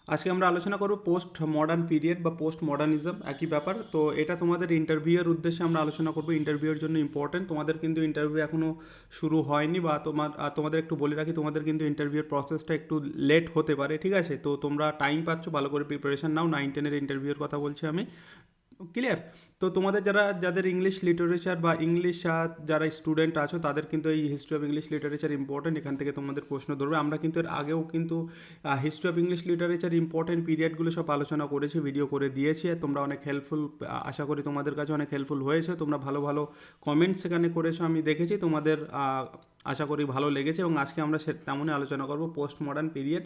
আজকে আমরা আলোচনা করব পোস্ট মডার্ন পিরিয়ড বা পোস্ট মডার্নিজম, একই ব্যাপার। তো এটা তোমাদের ইন্টারভিউয়ের উদ্দেশ্যে আমরা আলোচনা করব, ইন্টারভিউয়ের জন্য ইম্পর্টেন্ট। তোমাদের কিন্তু ইন্টারভিউ এখনও শুরু হয়নি, বা তোমাদের একটু বলে রাখি, তোমাদের কিন্তু ইন্টারভিউয়ের প্রসেসটা একটু লেট হতে পারে, ঠিক আছে? তো তোমরা টাইম পাচ্ছ, ভালো করে প্রিপারেশন নাও। 9-10-এর ইন্টারভিউয়ের কথা বলছি আমি, ক্লিয়ার? তো তোমাদের যাদের ইংলিশ লিটারেচার বা ইংলিশ যারা স্টুডেন্ট আছো, তাদের কিন্তু এই history of English literature important. এখান থেকে তোমাদের প্রশ্ন ধরবে। আমরা কিন্তু এর আগেও কিন্তু history of English literature important পিরিয়ডগুলো সব আলোচনা করেছি, ভিডিও করে দিয়েছি। আর তোমরা অনেক হেল্পফুল, আশা করি তোমাদের কাছে অনেক হেল্পফুল হয়েছে। তোমরা ভালো ভালো কমেন্টস সেখানে করেছো, আমি দেখেছি। তোমাদের আশা করি ভালো লেগেছে, এবং আজকে আমরা তেমনই আলোচনা করব পোস্ট মডার্ন পিরিয়ড।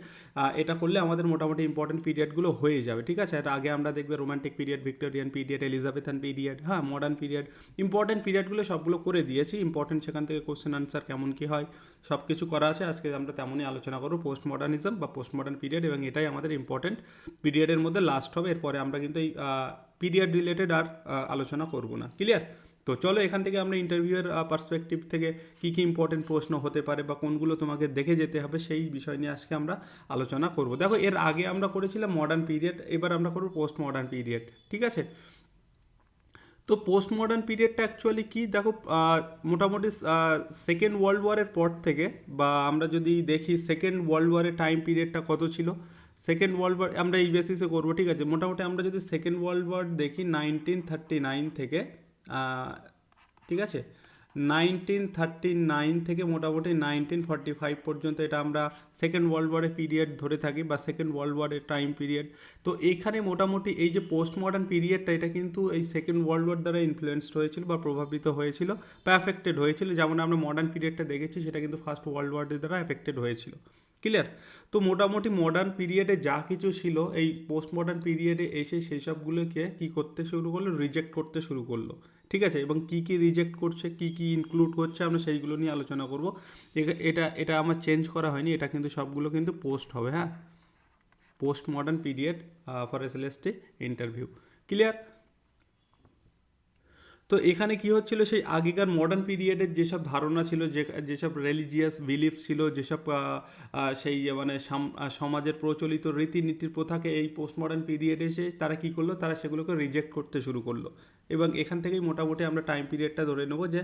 এটা করলে আমাদের মোটামুটি ইম্পর্টেন্ট পিরিয়ডগুলো হয়ে যাবে, ঠিক আছে? এটা আগে আমরা দেখবে romantic period, Victorian period, Elizabethan period, হ্যাঁ, মডার্ন পিরিয়ড, ইম্পর্টেন্ট পিরিয়ডগুলো সবগুলো করে দিয়েছি। ইম্পর্টেন্ট সেখান থেকে কোশ্চেন আনসার কেমন কী হয় সব কিছু করা আছে। আজকে আমরা তেমনই আলোচনা করব পোস্ট মডার্নিজম বা পোস্ট মডার্ন পিরিয়ড, এবং এটাই আমাদের ইম্পর্টেন্ট পিরিয়ডের মধ্যে লাস্ট হবে। এরপরে আমরা কিন্তু এই পিরিয়ড রিলেটেড আর আলোচনা করব না, ক্লিয়ার? তো চলো এখান থেকে আমরা ইন্টারভিউয়ের পার্সপেক্টিভ থেকে কী কী ইম্পর্টেন্ট প্রশ্ন হতে পারে বা কোনগুলো তোমাকে দেখে যেতে হবে, সেই বিষয় নিয়ে আজকে আমরা আলোচনা করব। দেখো, এর আগে আমরা করেছিলাম মডার্ন পিরিয়ড, এবার আমরা করব পোস্ট মডার্ন পিরিয়ড, ঠিক আছে? তো পোস্ট মডার্ন পিরিয়ডটা অ্যাকচুয়ালি কী, দেখো, মোটামুটি সেকেন্ড ওয়ার্ল্ড ওয়ারের পর থেকে, বা আমরা যদি দেখি সেকেন্ড ওয়ার্ল্ড ওয়ারের টাইম পিরিয়ডটা কত ছিল। সেকেন্ড ওয়ার্ল্ড ওয়ার আমরা এই বেসিসে করবো, ঠিক আছে? মোটামুটি আমরা যদি সেকেন্ড ওয়ার্ল্ড ওয়ার দেখি 1939 থেকে, ঠিক আছে, 1939 থেকে মোটামুটি 1945 পর্যন্ত, এটা আমরা সেকেন্ড ওয়ার্ল্ড ওয়ারের পিরিয়ড ধরে থাকি, বা সেকেন্ড ওয়ার্ল্ড ওয়ারের টাইম পিরিয়ড। তো এইখানে মোটামুটি এই যে পোস্ট মডার্ন পিরিয়ডটা, এটা কিন্তু এই সেকেন্ড ওয়ার্ল্ড ওয়ার দ্বারা ইনফ্লুয়েসড হয়েছিল বা প্রভাবিত হয়েছিল বা অ্যাফেক্টেড হয়েছিল। যেমন আমরা মডার্ন পিরিয়ডটা দেখেছি, সেটা কিন্তু ফার্স্ট ওয়ার্ল্ড ওয়ারের দ্বারা অ্যাফেক্টেড হয়েছিল, ক্লিয়ার? তো মোটামুটি মডার্ন পিরিয়ডে যা কিছু ছিল, এই পোস্ট মডার্ন পিরিয়ডে এসে সেই সবগুলোকে কী করতে শুরু করলো, রিজেক্ট করতে শুরু করলো, ঠিক আছে? এবং কী কী রিজেক্ট করছে, কী কী ইনক্লুড করছে, আমরা সেইগুলো নিয়ে আলোচনা করব। এটা এটা আমার চেঞ্জ করা হয়নি, এটা কিন্তু সবগুলো কিন্তু পোস্ট হবে, হ্যাঁ, post modern period for SLST interview, clear? তো এখানে কি হচ্ছিল, সেই আগেকার মডার্ন পিরিয়ডের যেসব ধারণা ছিল, যেসব রিলিজিয়াস বিলিফ ছিল, যেসব সেই মানে সমাজের প্রচলিত রীতিনীতির প্রথাকে এই পোস্ট মডার্ন পিরিয়ডে এসে তারা কী করলো, তারা সেগুলোকে রিজেক্ট করতে শুরু করলো। এবং এখান থেকেই মোটামুটি আমরা টাইম পিরিয়ডটা ধরে নেবো যে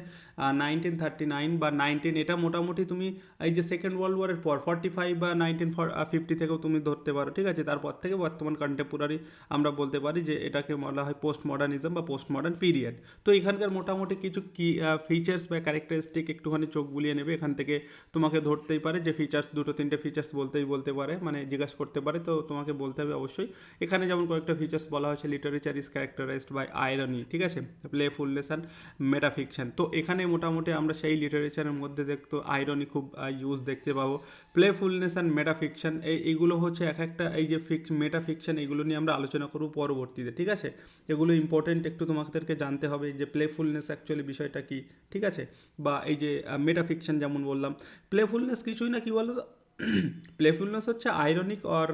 1939 বা 19, এটা মোটামুটি তুমি এই যে সেকেন্ড ওয়ার্ল্ড ওয়ারের পর 45 বা 1950 থেকেও তুমি ধরতে পারো, ঠিক আছে? তারপর থেকে বর্তমান কন্টেম্পোরারি আমরা বলতে পারি যে এটাকে বলা হয় পোস্ট মডার্নিজম বা পোস্ট মডার্ন পিরিয়ড। তো এখানকার মোটামুটি কিছু কি ফিচার্স বা ক্যারেক্টারিস্টিক একটুখানি চোখ বুলিয়ে নেবে। এখান থেকে তোমাকে ধরতেই পারে যে ফিচার্স, দুটো তিনটে ফিচার্স বলতে পারে, মানে জিজ্ঞাসা করতে পারে, তো তোমাকে বলতে হবে অবশ্যই। এখানে যেমন কয়েকটা ফিচার্স বলা হয়েছে, literature is characterised by irony, ঠিক আছে, প্লেফুলনেস অ্যান্ড মেটাফিকশন। তো এখানে মোটামুটি আমরা সেই লিটারেচারের মধ্যে দেখতো আয়রনি খুব ইউজ দেখতে পাবো। প্লেফুলনেস অ্যান্ড মেটাফিকশন, এইগুলো হচ্ছে এক একটা, এই যে মেটাফিকশন, এগুলো নিয়ে আমরা আলোচনা করব পরবর্তীতে, ঠিক আছে? এগুলো ইম্পর্টেন্ট, একটু তোমাদেরকে জানতে হবে যে প্লেফুলনেস অ্যাকচুয়ালি বিষয়টা কী, ঠিক আছে? বা এই যে মেটাফিকশন যেমন বললাম, প্লেফুলনেস কিছুই না, কি বলো তো, প্লেফুলনেস হচ্ছে ironic or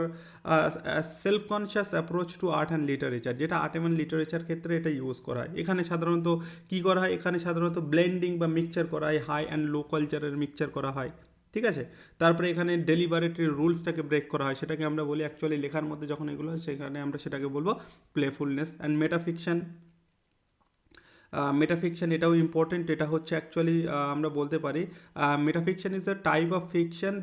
self conscious approach to art and literature, যেটা আর্ট এবং লিটারেচার ক্ষেত্রে এটা ইউজ করা হয়। এখানে সাধারণত কী করা হয়, এখানে সাধারণত ব্লেন্ডিং বা মিক্সচার করা হয়, হাই অ্যান্ড লো কালচারের মিক্সচার করা হয়, ঠিক আছে? তারপরে এখানে ডেলিভারেটরি রুলসটাকে ব্রেক করা হয়, সেটাকে আমরা বলি অ্যাকচুয়ালি লেখার মধ্যে যখন এগুলো হয়, সেখানে আমরা সেটাকে বলবো প্লেফুলনেস। অ্যান্ড মেটাফিকশন, মেটাফিকশন এটাও ইম্পর্টেন্ট। এটা হচ্ছে অ্যাকচুয়ালি আমরা বলতে পারি metafiction is the type of fiction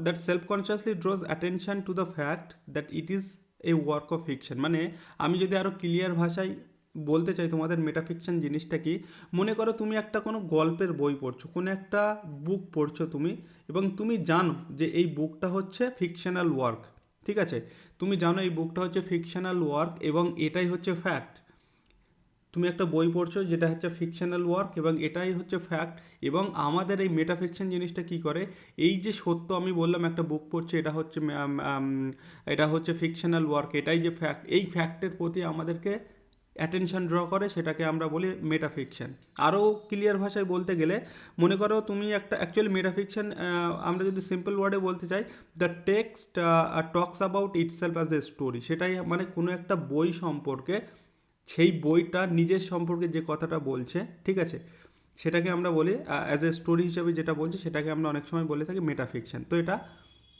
that self consciously draws attention to the fact that it is a work of fiction. মানে আমি যদি আরও ক্লিয়ার ভাষায় বলতে চাই তোমাদের, মেটাফিকশন জিনিসটা কি, মনে করো তুমি একটা কোনো গল্পের বই পড়ছো, কোনো একটা বুক পড়ছো তুমি, এবং তুমি জানো যে এই বুকটা হচ্ছে ফিকশনাল ওয়ার্ক, ঠিক আছে? তুমি জানো এই বুকটা হচ্ছে ফিকশনাল ওয়ার্ক এবং এটাই হচ্ছে ফ্যাক্ট। তুমি একটা বই পড়ছো যেটা হচ্ছে ফিকশনাল ওয়ার্ক এবং এটাই হচ্ছে ফ্যাক্ট। এবং আমাদের এই মেটাফিকশন জিনিসটা কি করে, এই যে সত্য আমি বললাম একটা বুক পড়ছে, এটা হচ্ছে ফিকশনাল ওয়ার্ক, এটাই যে ফ্যাক্ট, এই ফ্যাক্টের প্রতি আমাদেরকে অ্যাটেনশন ড্র করে, সেটাকে আমরা বলি মেটাফিকশন। আরও ক্লিয়ার ভাষায় বলতে গেলে, মনে করো তুমি একটা অ্যাকচুয়ালি মেটাফিকশন, আমরা যদি সিম্পল ওয়ার্ডে বলতে চাই, the text talks about itself as a story. সেটাই মানে কোনো একটা বই সম্পর্কে, সেই বইটা নিজের সম্পর্কে যে কথাটা বলছে, ঠিক আছে, সেটাকে আমরা বলি অ্যাজ এ স্টোরি হিসেবে যেটা বলছি, সেটাকে আমরা অনেক সময় বলে থাকি মেটাফিকশন। তো এটা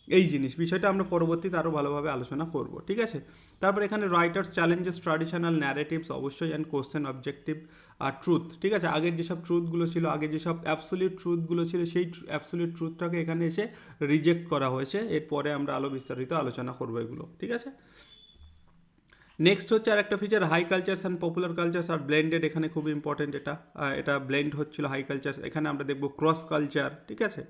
এই বিষয়টা আমরা পরবর্তীতে আরও ভালোভাবে আলোচনা করব, ঠিক আছে। তারপর এখানে রাইটার্স চ্যালেঞ্জেস ট্র্যাডিশনাল ন্যারেটিভস অবশ্যই, অ্যান্ড কোশ্চেন অবজেক্টিভ আর ট্রুথ, ঠিক আছে। আগের যেসব ট্রুথগুলো ছিল, আগে যেসব অ্যাবসোলিউট ট্রুথগুলো ছিল, সেই অ্যাবসোলিউট ট্রুথটাকে এখানে এসে রিজেক্ট করা হয়েছে। এরপরে আমরা আরও বিস্তারিত আলোচনা করবো এগুলো, ঠিক আছে। নেক্সট হচ্ছে আর একটা feature, high cultures and popular cultures আর ব্লেন্ডেড। এখানে খুব ইম্পর্টেন্ট এটা ব্লেন্ড হচ্ছিল হাই কালচার, এখানে আমরা দেখব ক্রস কালচার, ঠিক আছে।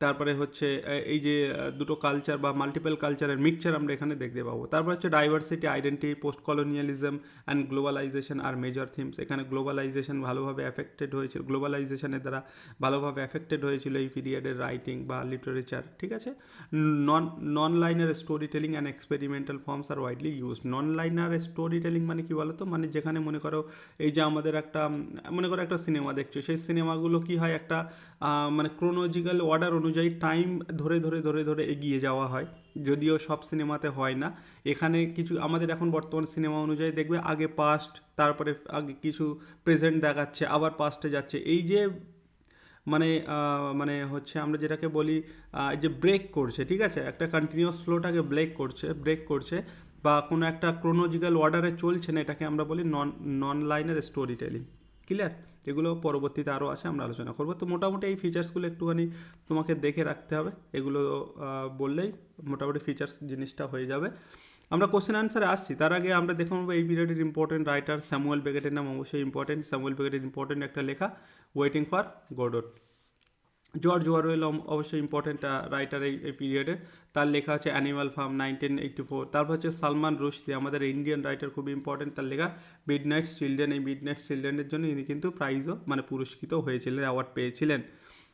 তারপরে হচ্ছে এই যে দুটো কালচার বা মাল্টিপল কালচারের মিক্সচার আমরা এখানে দেখতে পাবো। তারপর হচ্ছে diversity, identity, post colonialism and globalisation আর মেজর থিমস। এখানে গ্লোবালাইজেশন ভালোভাবে অ্যাফেক্টেড হয়েছিল, গ্লোবালাইজেশনের দ্বারা ভালোভাবে অ্যাফেক্টেড হয়েছিল এই পিরিয়ডের রাইটিং বা লিটারেচার, ঠিক আছে। Non linear storytelling and experimental forms are widely use. Non linear storytelling মানে কি বলতো, মানে যেখানে মনে করো এই যে আমাদের মনে করো একটা সিনেমা দেখছো, সেই সিনেমাগুলো কি হয়, একটা মানে ক্রোনোলজিক্যাল অর্ডার অনুযায়ী টাইম ধরে ধরে ধরে ধরে এগিয়ে যাওয়া হয়, যদিও সব সিনেমাতে হয় না। এখানে কিছু আমাদের এখন বর্তমান সিনেমা অনুযায়ী দেখবে আগে পাস্ট, তারপরে আগে কিছু প্রেজেন্ট দেখাচ্ছে, আবার পাস্টে যাচ্ছে। এই যে মানে মানে হচ্ছে আমরা যেটাকে বলি যে ব্রেক করছে, ঠিক আছে, একটা কন্টিনিউয়াস ফ্লোটাকে ব্রেক করছে বা কোনো একটা ক্রোনোলজিক্যাল অর্ডারে চলছে না, এটাকে আমরা বলি নন লাইনার স্টোরি টেলিং। ক্লিয়ার? এগুলো পরবর্তীতে আরও আছে, আমরা আলোচনা করবো। তো মোটামুটি এই ফিচার্সগুলো একটুখানি তোমাকে দেখে রাখতে হবে, এগুলো বললেই মোটামুটি ফিচার্স জিনিসটা হয়ে যাবে। আমরা কোশ্চেন আনসারে আসছি, তার আগে আমরা দেখে নেবো এই পিরিয়ডের ইম্পর্টেন্ট রাইটার। স্যামুয়েল বেকেটের নাম অবশ্যই ইম্পর্টেন্ট, স্যামুয়েল বেকেটের ইম্পর্টেন্ট একটা লেখা ওয়েটিং ফর গডট। জর্জ ওয়ারওয়েল অবশ্যই ইম্পর্টেন্ট রাইটার এই পিরিয়ডের, তার লেখা হচ্ছে অ্যানিমাল ফার্ম 1984। তারপর হচ্ছে সালমান রুশদি, আমাদের ইন্ডিয়ান রাইটার, খুবই ইম্পর্টেন্ট, তার লেখা মিডনাইট চিলড্রেন। এই মিডনাইট চিলড্রেনের জন্য ইনি কিন্তু প্রাইজও মানে পুরস্কৃত হয়েছিলেন, অ্যাওয়ার্ড পেয়েছিলেন।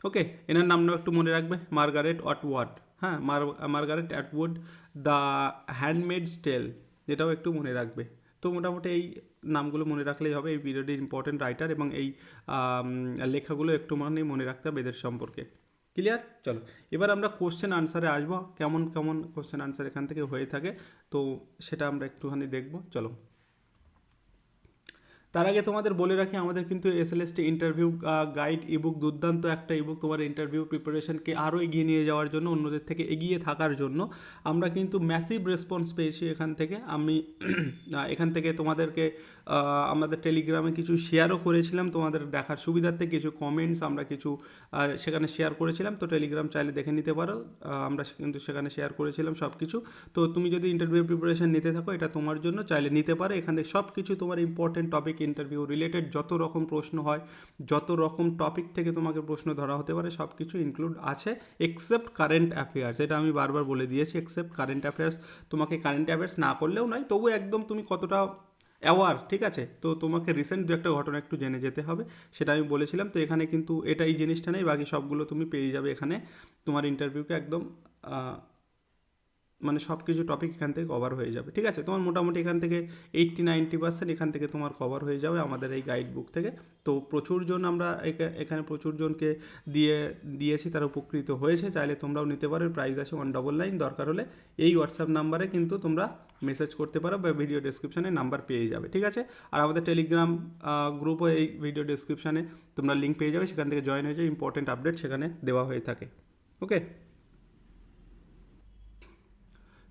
ওকে, এনার নামটাও একটু মনে রাখবে, মার্গারেট অটওয়ার্ড। হ্যাঁ, মার্গারেট অ্যাটউড, দ্য হ্যান্ডমেডস টেল, যেটাও একটু মনে রাখবে। তো মোটামুটি এই নামগুলো মনে রাখলেই হবে, এই পিরিয়ডের ইম্পর্টেন্ট রাইটার, এবং এই লেখাগুলো একটু মনে রাখতে হবে এদের সম্পর্কে। ক্লিয়ার? চলো এবার আমরা কোশ্চেন আনসারে আসবো, কেমন কেমন কোশ্চেন আনসার এখান থেকে হয়ে থাকে, তো সেটা আমরা একটুখানি দেখবো। চলো তার আগে তোমাদের বলে রাখি, আমাদের কিন্তু এসএলএসটি ইন্টারভিউ গাইড ইবুক, দুর্দান্ত একটা ইবুক, তোমার ইন্টারভিউ প্রিপারেশনকে আরও এগিয়ে নিয়ে যাওয়ার জন্য, অন্যদের থেকে এগিয়ে থাকার জন্য। আমরা কিন্তু ম্যাসিভ রেসপন্স পেয়েছি এখান থেকে। আমি এখান থেকে তোমাদেরকে আমাদের টেলিগ্রামে কিছু শেয়ারও করেছিলাম, তোমাদের দেখার সুবিধার্থে কিছু কমেন্টস আমরা কিছু সেখানে শেয়ার করেছিলাম। তো টেলিগ্রাম চাইলে দেখে নিতে পারো, আমরা কিন্তু সেখানে শেয়ার করেছিলাম সব কিছু। তো তুমি যদি ইন্টারভিউ প্রিপারেশন নিতে থাকো, এটা তোমার জন্য, চাইলে নিতে পারো। এখান থেকে সব কিছু তোমার ইম্পর্টেন্ট টপিক, ইন্টারভিউ রিলেটেড যত রকম প্রশ্ন হয়, যত রকম টপিক থেকে তোমাকে প্রশ্ন ধরা হতে পারে, সব কিছু ইনক্লুড আছে, এক্সেপ্ট কারেন্ট অ্যাফেয়ার্স। এটা আমি বারবার বলে দিয়েছি, এক্সেপ্ট কারেন্ট অ্যাফেয়ার্স। তোমাকে কারেন্ট অ্যাফেয়ার্স না করলেও নয়, তবু একদম তুমি কতটা অ্যাওয়ার, ঠিক আছে, তো তোমাকে রিসেন্ট দু একটা ঘটনা একটু জেনে যেতে হবে, সেটা আমি বলেছিলাম। তো এখানে কিন্তু এটা এই জিনিসটা নেই, বাকি সবগুলো তুমি পেয়ে যাবে এখানে। তোমার ইন্টারভিউকে একদম মানে সব কিছু টপিক এখান থেকে কভার হয়ে যাবে, ঠিক আছে। তোমার মোটামুটি এখান থেকে 80-90% এখান থেকে তোমার কভার হয়ে যাবে আমাদের এই গাইড বুক থেকে। তো প্রচুরজন আমরা এখানে প্রচুরজনকে দিয়েছি, তারা উপকৃত হয়েছে। চাইলে তোমরাও নিতে পারো, প্রাইস আছে 199। দরকার হলে এই হোয়াটসঅ্যাপ নাম্বারে কিন্তু তোমরা মেসেজ করতে পারো বা ভিডিও ডেসক্রিপশানে নাম্বার পেয়ে যাবে, ঠিক আছে। আর আমাদের টেলিগ্রাম গ্রুপও এই ভিডিও ডেসক্রিপশানে তোমরা লিঙ্ক পেয়ে যাবে, সেখান থেকে জয়েন হয়ে যাবে, ইম্পর্টেন্ট আপডেট সেখানে দেওয়া হয়ে থাকে। ওকে,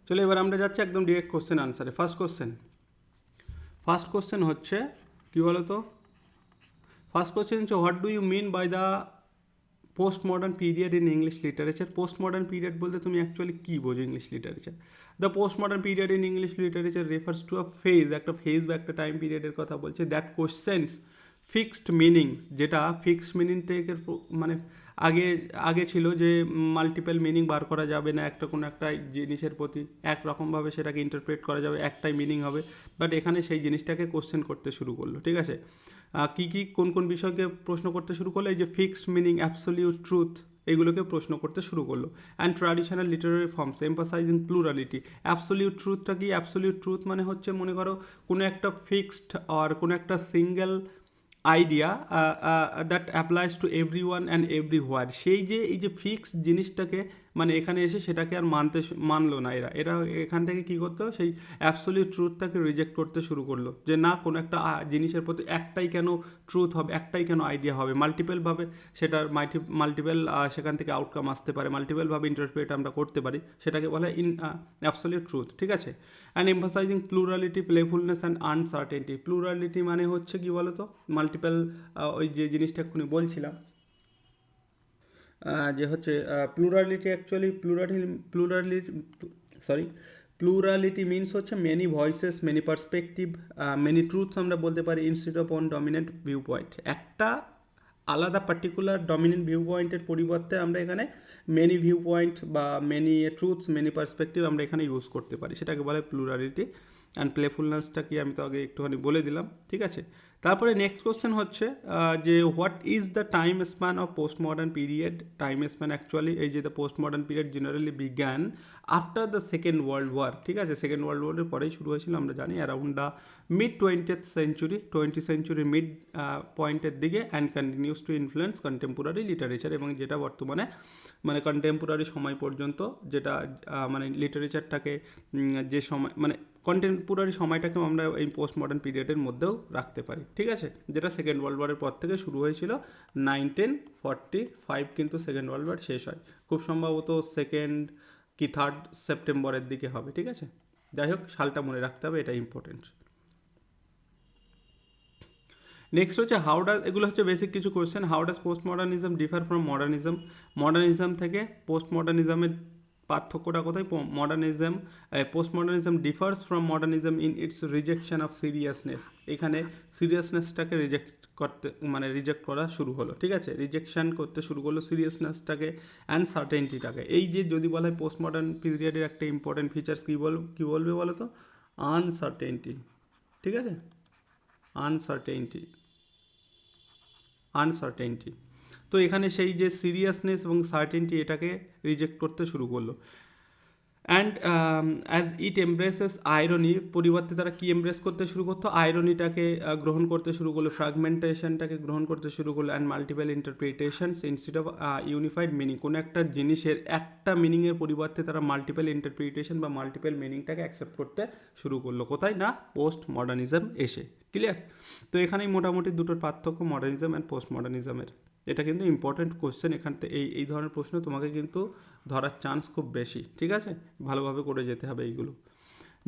চলো এবার আমরা যাচ্ছি একদম ডিরেক্ট কোশ্চেন আনসারে। ফার্স্ট কোশ্চেন হচ্ছে কী বলো তো, ফার্স্ট কোশ্চেন হচ্ছে what do you mean by the post modern period in English literature. Post modern period বলতে তুমি অ্যাকচুয়ালি কী বোঝো English literature? The post modern period in English literature refers to a phase, একটা phase বা একটা time পিরিয়ডের কথা বলছে, দ্যাট কোশ্চেন্স ফিক্সড মিনিং, যেটা ফিক্সড মিনিং টেকের মানে আগে ছিল যে মাল্টিপল মিনিং বার করা যাবে না, একটা কোনো একটা জিনিসের প্রতি একরকমভাবে সেটাকে ইন্টারপ্রেট করা যাবে, একটাই মিনিং হবে। বাট এখানে সেই জিনিসটাকে কোশ্চেন করতে শুরু করলো, ঠিক আছে। কোন বিষয়কে প্রশ্ন করতে শুরু করলো, এই যে ফিক্সড মিনিং, অ্যাবসোলিউট ট্রুথ, এগুলোকে প্রশ্ন করতে শুরু করলো। And traditional literary forms emphasising plurality. Absolute ট্রুথটা কি? অ্যাবসোলিউট ট্রুথ মানে হচ্ছে, মনে করো কোনো একটা ফিক্সড আর কোনো একটা single idea that applies to every one and everywhere, সেই যে এই যে ফিক্সড জিনিসটাকে মানে এখানে এসে সেটাকে আর মানলো না এরা এখান থেকে কী করতো, সেই অ্যাবসলিউট ট্রুথটাকে রিজেক্ট করতে শুরু করলো, যে না কোনো একটা জিনিসের প্রতি একটাই কেন ট্রুথ হবে, একটাই কেন আইডিয়া হবে, মাল্টিপলভাবে সেটার মাল্টিপল সেখান থেকে আউটকাম আসতে পারে, মাল্টিপলভাবে ইন্টারপ্রেট আমরা করতে পারি, সেটাকে বলা হয় অ্যাবসলিউট ট্রুথ, ঠিক আছে। And emphasising plurality, playfulness and uncertainty. Plurality মানে হচ্ছে কি বলতো, মাল্টিপল ওই যে জিনিসটা এক্ষুনি বলছিলাম যে হচ্ছে প্লুরালিটি, অ্যাকচুয়ালি প্লুরালিটি মিনস হচ্ছে many voices, many perspective, many truths আমরা বলতে পারি, instead of one dominant view point. একটা আলাদা পার্টিকুলার ডমিনেন্ট ভিউ পয়েন্টের পরিবর্তে আমরা এখানে মেনি ভিউ পয়েন্ট বা মেনি ট্রুথস, মেনি পার্সপেক্টিভ আমরা এখানে ইউজ করতে পারি, সেটাকে বলে প্লুরালিটি। অ্যান্ড প্লেফুলনেসটা কি আমি তো আগে একটুখানি বলে দিলাম, ঠিক আছে। তারপরে নেক্সট কোশ্চেন হচ্ছে যে what is the time span of post modern period. Time span actually এই যে the post modern period generally began after the second world war, ঠিক আছে, সেকেন্ড ওয়ার্ল্ড ওয়ারের পরেই শুরু হয়েছিল আমরা জানি, around the mid 20th century, 20th সেঞ্চুরির মিড পয়েন্টের দিকে, and continues to influence contemporary literature, এবং যেটা বর্তমানে মানে কন্টেম্পোরারি সময় পর্যন্ত যেটা মানে লিটারেচারটাকে যে সময় মানে কন্টেম্পোরারি সময়টাকেও আমরা এই পোস্ট মডার্ন পিরিয়ডের মধ্যেও রাখতে পারি, ঠিক আছে, যেটা সেকেন্ড ওয়ার্ল্ড ওয়ারের পর থেকে শুরু হয়েছিল। 1945 কিন্তু সেকেন্ড ওয়ার্ল্ড ওয়ার শেষ হয়, খুব সম্ভবত সেকেন্ড কি 3rd সেপ্টেম্বরের দিকে হবে, ঠিক আছে। যাই হোক, সালটা মনে রাখতে হবে, এটা ইম্পর্টেন্ট। নেক্সট হচ্ছে হাউ ডাজ, এগুলো হচ্ছে বেসিক কিছু question. How does post modernism differ from modernism. Modernism থেকে পোস্ট মডার্নিজমের পার্থক্যটা কোথায়? Modernism post modernism differs from modernism in it's rejection of seriousness. এখানে সিরিয়াসনেসটাকে রিজেক্ট করা শুরু হলো, ঠিক আছে, রিজেকশন করতে শুরু করলো সিরিয়াসনেসটাকে অ্যান্ড সার্টেনটিটাকে। এই যে যদি বলা হয় পোস্ট মডার্ন পিরিয়ডের একটা ইম্পর্টেন্ট ফিচার্স কী বলবে বলো তো? আনসার্টেনটি, ঠিক আছে, আনসার্টেনটি। তো এখানে সেই যে সিরিয়াসনেস এবং সার্টেনটি এটাকে রিজেক্ট করতে শুরু করলো। অ্যান্ড অ্যাজ ইট এমব্রেসেস আইরনি, পরিবর্তে তারা কি এমব্রেস করতে শুরু করতো? আইরনিটাকে গ্রহণ করতে শুরু করলো, ফ্র্যাগমেন্টেশনটাকে গ্রহণ করতে শুরু করলো, and multiple interpretations instead of unified meaning. কোনো একটা জিনিসের একটা মিনিংয়ের পরিবর্তে তারা মাল্টিপল ইন্টারপ্রিটেশন বা মাল্টিপল মিনিংটাকে অ্যাকসেপ্ট করতে শুরু করলো, কোথায় না? পোস্ট মডার্নিজম এসে। ক্লিয়ার? তো এখানেই মোটামুটি দুটোর পার্থক্য মডার্নিজম অ্যান্ড পোস্ট মডার্নিজমের। এটা কিন্তু ইম্পর্টেন্ট কোশ্চেন, এখান থেকে এই ধরনের প্রশ্ন তোমাকে কিন্তু ধরার চান্স খুব বেশি, ঠিক আছে, ভালোভাবে করে যেতে হবে এইগুলো।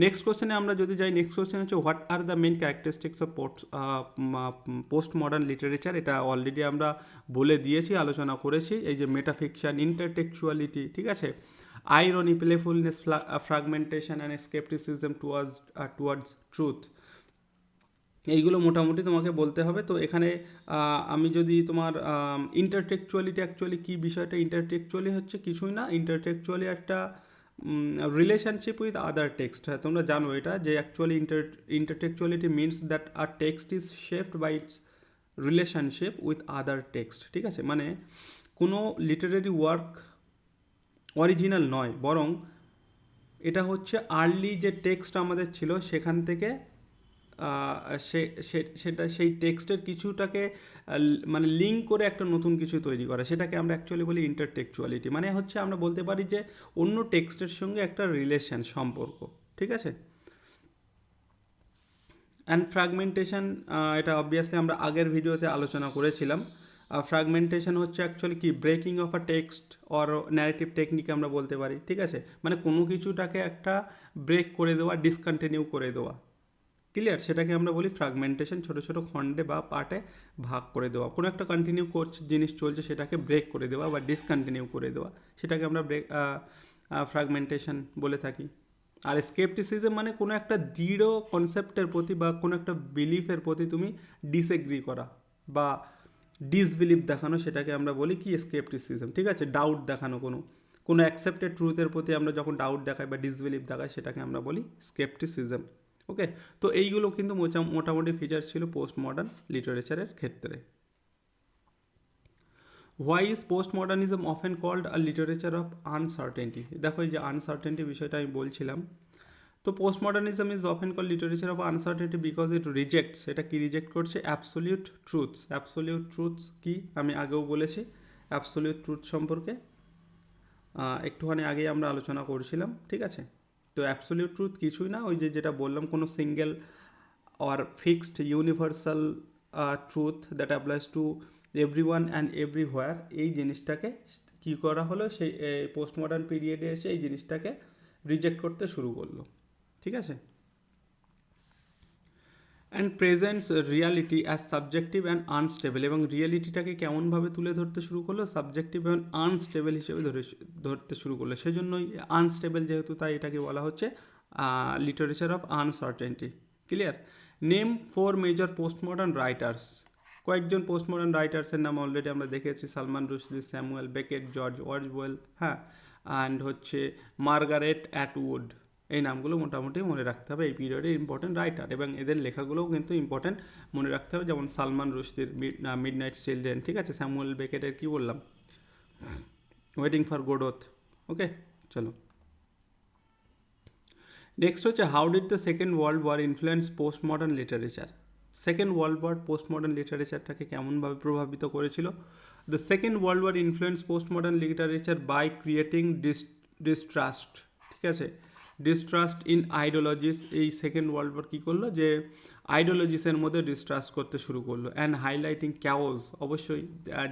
নেক্সট কোশ্চেনে আমরা যদি যাই, নেক্সট কোশ্চেন হচ্ছে what are the main characteristics of post modern literature. এটা অলরেডি আমরা বলে দিয়েছি, আলোচনা করেছি, এই যে মেটাফিকশন, ইন্টারটেকচুয়ালিটি, ঠিক আছে, irony, playfulness, fragmentation and scepticism towards truth. এইগুলো মোটামুটি তোমাকে বলতে হবে। তো এখানে আমি যদি তোমার ইন্টারটেকচুয়ালিটি, অ্যাকচুয়ালি কী বিষয়টা? ইন্টারটেকচুয়ালি হচ্ছে কিছুই না, ইন্টারটেকচুয়ালি একটা রিলেশনশিপ উইথ আদার টেক্সট। হ্যাঁ, তোমরা জানো এটা, যে actually intertextuality means that a text is shaped by its relationship with other text, ঠিক আছে, মানে কোনো লিটারেরি ওয়ার্ক অরিজিনাল নয়, বরং এটা হচ্ছে আর্লি যে টেক্সট আমাদের ছিল সেখান থেকে সেটা সেই টেক্সটের কিছুটাকে মানে লিঙ্ক করে একটা নতুন কিছু তৈরি করা, সেটাকে আমরা অ্যাকচুয়ালি বলি ইন্টারটেকচুয়ালিটি। মানে হচ্ছে আমরা বলতে পারি যে অন্য টেক্সটের সঙ্গে একটা রিলেশন, সম্পর্ক, ঠিক আছে। অ্যান্ড ফ্র্যাগমেন্টেশন, এটা অবভিয়াসলি আমরা আগের ভিডিওতে আলোচনা করেছিলাম। ফ্র্যাগমেন্টেশন হচ্ছে অ্যাকচুয়ালি কি? Breaking of a text or narrative technique আমরা বলতে পারি, ঠিক আছে, মানে কোনো কিছুটাকে একটা ব্রেক করে দেওয়া, ডিসকন্টিনিউ করে দেওয়া, ক্লিয়ার, সেটাকে আমরা বলি ফ্র্যাগমেন্টেশন। ছোটো ছোটো খণ্ডে বা পার্টে ভাগ করে দেওয়া, কোনো একটা কন্টিনিউ জিনিস চলছে সেটাকে ব্রেক করে দেওয়া বা ডিসকন্টিনিউ করে দেওয়া, সেটাকে আমরা ফ্র্যাগমেন্টেশন বলে থাকি। আর স্কেপটিসিজম মানে কোনো একটা দৃঢ় কনসেপ্টের প্রতি বা কোনো একটা বিলিফের প্রতি তুমি ডিসএগ্রি করা বা ডিসবিলিভ দেখানো, সেটাকে আমরা বলি কি? স্কেপটিসিজম, ঠিক আছে, ডাউট দেখানো, কোনো অ্যাকসেপ্টেড ট্রুথের প্রতি আমরা যখন ডাউট দেখাই বা ডিসবিলিভ দেখাই, সেটাকে আমরা বলি স্কেপটিসিজম। ওকে, তো এইগুলো কিন্তু মোটামুটি ফিচার ছিল পোস্ট মডার্ন লিটারেচারের ক্ষেত্রে। Why is post modernism often called a literature of uncertainty? দেখো, এই যে আনসার্টেনটি বিষয়টা আমি বলছিলাম, তো post modernism is often call literature of uncertainty because it rejects, এটা কি রিজেক্ট করছে? Absolute truths. অ্যাবসোলিউট ট্রুথস কি আমি আগেও বলেছি, অ্যাবসোলিউট ট্রুথ সম্পর্কে একটুখানি আগেই আমরা আলোচনা করছিলাম, ঠিক আছে? তো অ্যাবসোলিউট ট্রুথ কিছুই না, ওই যে যেটা বললাম, কোনো single or fixed universal truth that applies to everyone and everywhere, এই জিনিসটাকে কী করা হলো, সেই পোস্ট মডার্ন পিরিয়ডে এসে এই জিনিসটাকে রিজেক্ট করতে শুরু করলো, ঠিক আছে? And presents reality as subjective and unstable, এবং রিয়েলিটিটাকে কেমনভাবে তুলে ধরতে শুরু করলো? সাবজেক্টিভ অ্যান্ড আনস্টেবল হিসেবে ধরতে শুরু করলো। সেজন্যই আনস্টেবল যেহেতু, তাই এটাকে বলা হচ্ছে literature of uncertainty. Clear? Name 4 major postmodern writers. কয়েকজন পোস্ট মডার্ন রাইটার্সের নাম অলরেডি আমরা দেখেছি, Salman Rushdie, Samuel Beckett, George অর্জওয়েল, হ্যাঁ, অ্যান্ড হচ্ছে মার্গারেট অ্যাটউড। এই নামগুলো মোটামুটি মনে রাখতে হবে, এই পিরিয়ডে ইম্পর্টেন্ট রাইটার, এবং এদের লেখাগুলোও কিন্তু ইম্পর্টেন্ট মনে রাখতে হবে। যেমন সালমান রুশদির মিডনাইট চিলড্রেন, ঠিক আছে? স্যামুয়েল বেকেটের কী বললাম, ওয়েটিং ফর গোডোথ। ওকে, চলো নেক্সট হচ্ছে how did the second world war influence post modern literature. Second world war postmodern লিটারেচারটাকে কেমনভাবে প্রভাবিত করেছিল? The second world war influence post modern literature by creating distrust, ঠিক আছে? Distrust in ideologies. এই second world war কী করলো, যে আইডিওলজিসের মধ্যে ডিস্ট্রাস্ট করতে শুরু করলো। অ্যান্ড হাইলাইটিং ক্যাওস, অবশ্যই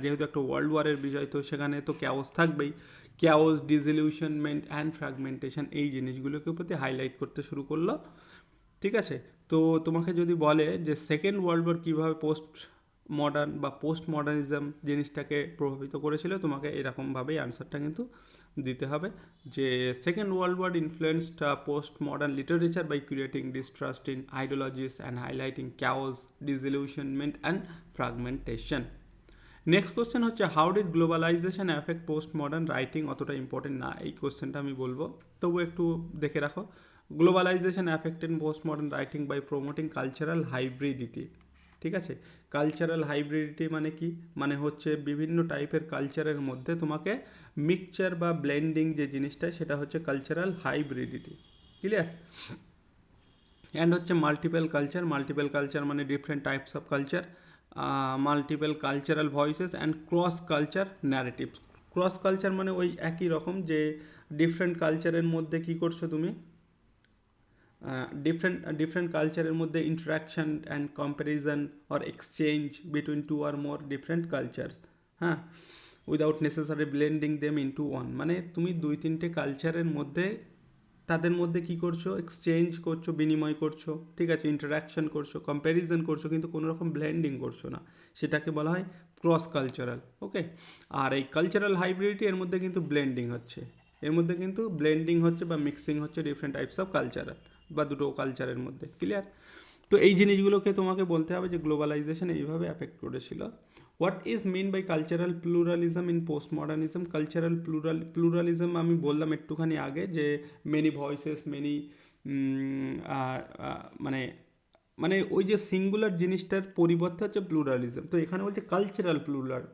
যেহেতু একটা ওয়ার্ল্ড ওয়ারের বিষয়, তো সেখানে তো ক্যাওস থাকবেই। ক্যাওস, ডিসইলিউশনমেন্ট অ্যান্ড ফ্র্যাগমেন্টেশন, এই জিনিসগুলোকে প্রতি হাইলাইট করতে শুরু করলো, ঠিক আছে? তো তোমাকে যদি বলে যে সেকেন্ড ওয়ার্ল্ড ওয়ার কীভাবে পোস্ট মডার্ন বা পোস্ট মডার্নিজম জিনিসটাকে প্রভাবিত করেছিল, তোমাকে এরকমভাবেই আনসারটা কিন্তু দিতে হবে, যে second world war influenced post modern literature by creating distrust in ideologies and highlighting chaos, disillusionment and fragmentation. Next question হচ্ছে how did globalisation affect postmodern writing. অতটা ইম্পর্টেন্ট না এই কোশ্চেনটা আমি বলবো, তবু একটু দেখে রাখো। Globalisation affected postmodern writing by promoting cultural hybridity, ঠিক আছে? কালচারাল হাইব্রিডিটি মানে কি? মানে হচ্ছে বিভিন্ন টাইপের কালচারের মধ্যে তোমাকে মিক্সচার বা ব্লেন্ডিং যে জিনিসটা, সেটা হচ্ছে কালচারাল হাইব্রিডিটি। ক্লিয়ার? অ্যান্ড হচ্ছে মাল্টিপল কালচার। মাল্টিপল কালচার মানে different types of culture, multiple cultural voices and cross culture narratives. Cross culture মানে ওই একই রকম, যে ডিফারেন্ট কালচারের মধ্যে কী করছো তুমি, ডিফারেন্ট কালচারের মধ্যে interaction and comparison or exchange between two or more different cultures, হ্যাঁ, without necessary blending them into one. মানে তুমি 2-3টে কালচারের মধ্যে, তাদের মধ্যে কী করছো, এক্সচেঞ্জ করছো, বিনিময় করছো, ঠিক আছে, ইন্টারাকশান করছো, কম্প্যারিজন করছো, কিন্তু কোনো রকম ব্লেন্ডিং করছো না, সেটাকে বলা হয় ক্রস কালচারাল। ওকে, আর এই কালচারাল হাইব্রিডিটি, এর মধ্যে কিন্তু ব্লেন্ডিং হচ্ছে, এর মধ্যে কিন্তু ব্লেন্ডিং হচ্ছে বা মিক্সিং হচ্ছে ডিফারেন্ট টাইপস অফ কালচারাল বা দুটো কালচারের মধ্যে। ক্লিয়ার? তো এই জিনিসগুলোকে তোমাকে বলতে হবে যে গ্লোবালাইজেশন এইভাবে অ্যাফেক্ট করেছিল। What is mean by cultural pluralism in post modernism. Cultural pluralism আমি বললাম একটুখানি আগে, যে মেনি ভয়েসেস, মেনি মানে মানে ওই যে সিঙ্গুলার জিনিসটার পরিবর্তে হচ্ছে প্লুরালিজম। তো এখানে বলছে কালচারাল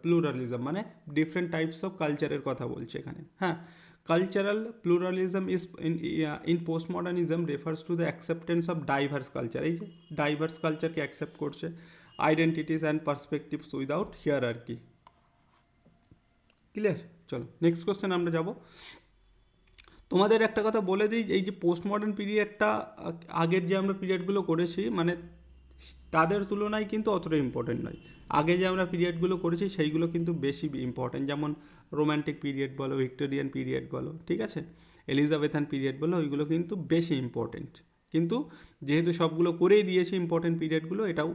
প্লুরালিজম, মানে ডিফারেন্ট টাইপস অফ কালচারের কথা বলছে এখানে, হ্যাঁ। Cultural pluralism is in postmodernism refers to the acceptance of diverse culture. এই যে diverse culture-কে accept করছে, identities and perspectives without hierarchy. Clear? চলো নেক্সট কোশ্চেন আমরা যাব। তোমাদের একটা কথা বলে দিই, এই যে পোস্ট মডার্ন পিরিয়ডটা আগের যে আমরা পিরিয়ডগুলো করেছি, মানে তাদের তুলনায় কিন্তু অতটা ইম্পর্টেন্ট নয়। আগে যে আমরা পিরিয়ডগুলো করেছি সেইগুলো কিন্তু বেশি ইম্পর্টেন্ট, যেমন রোম্যান্টিক পিরিয়ড বলো, ভিক্টোরিয়ান পিরিয়ড বলো, ঠিক আছে, এলিজাবেথান পিরিয়ড বলো, ওইগুলো কিন্তু বেশি ইম্পর্টেন্ট। কিন্তু যেহেতু সবগুলো করেই দিয়েছি ইম্পর্টেন্ট পিরিয়ডগুলো, এটাও